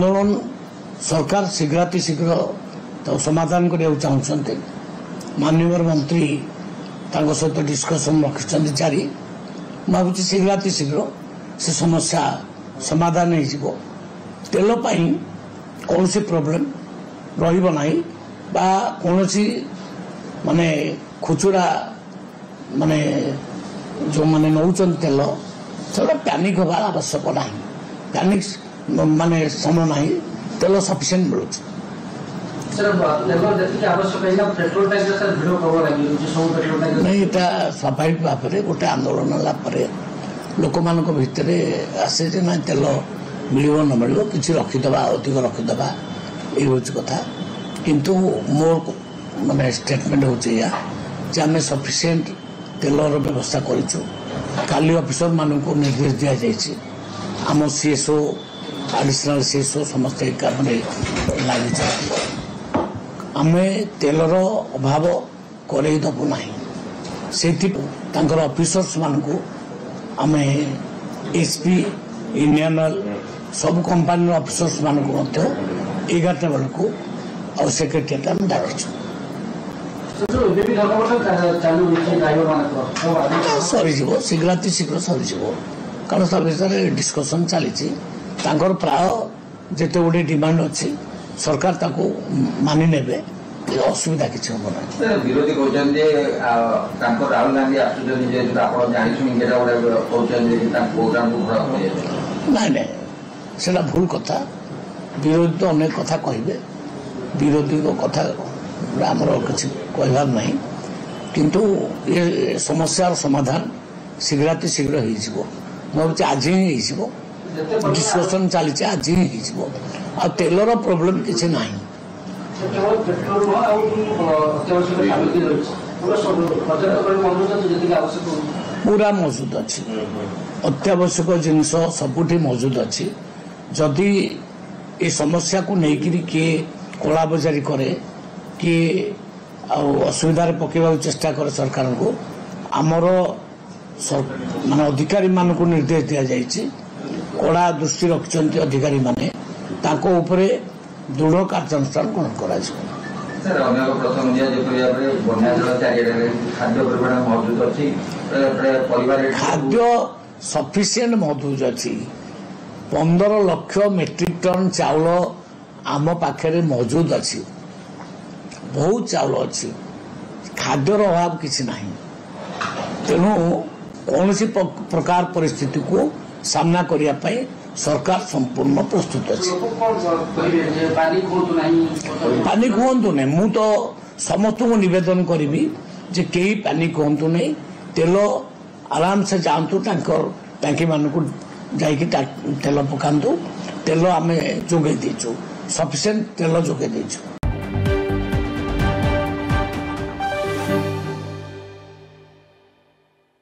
आंदोलन सरकार शीघ्राति शीघ्र तो समाधान करने चाहते माननीय मंत्री सहित डिस्कसन रखिंट जारी भावुँ शीघ्राति शीघ्र से समस्या समाधान हो तेल कौन सी प्रोब्लेम रहा कौन माने खुचुरा माने जो माने नौचन तेल से पैनिक हबार आवश्यक ना पैनिक माने समय ना तेल सफिशिएंट मिलूँ नहीं स्वाभाविक भाव में गोटे आंदोलन लोक मान भितर आसे ना तेल मिल न मिल कि रखीदे अधिक रखीदे ये कथा किंतु मोर माने स्टेटमेंट हो आम सफिशिएंट तेलर व्यवस्था करूँ काली ऑफिसर मान को निर्देश दि जाए आम सीएसओ एडिशनल सीएसओ समस्त काम लगे आम तेलर अभाव करईदबू ना से ऑफिसर्स मान को आम एसपी इंडियन ऑयल सब कंपानी ऑफिसर्स मान को 11टा बेल को और सेक्रेटेरिएट आम डाकू सरीज शीघ्राति शीघ्र सरीज कारण सब विषय डिस्कसन चली प्राय जिते गुटे डिमांड अच्छी सरकार ताको मानि नेबे असुविधा किसी हम ना विरोधी राहुल गांधी ना से भूल कथा विरोधी तो अनेक कथा कहे विरोधी कथा आमर किसी कहबार ना किंतु ये समस्यार समाधान शीघ्राति शीघ्र हो भावुँ आज ही हो डिस्कसन चली आज ही हो आ तेलर प्रोब्लेम किसी ना पूरा मौजूद अच्छी अत्यावश्यक जिनस सबुठी मौजूद अच्छी जदि ये समस्या को लेकिन किए कला बजारी करे किए असुविधा पकेबा चेष्टा करे सरकार को आमर मान अधिकारी मान को निर्देश दि जाए कड़ा दृष्टि रखिंट अधिकारी माने ताको उपरे दृढ़ कार्यानुष्ठान ग्रहण करा खाद्य सफिशिएंट मौजूद अच्छी 15 लाख मेट्रिक टन चाउल आम पाखे मौजूद अच्छी बहुत चाउल अच्छी खाद्यर अभाव किसी ना तेणु कौन सी प्रकार परिस्थिति को सामना करने सरकार संपूर्ण प्रस्तुत अच्छी पानी कहतु ना मु तो समस्त को निवेदन करी जे कई पानी कहतु नहीं तेल आराम से जातु टांकी मान को तेल पकातु तेल आम जोगे सफिशिएंट तेल जोगे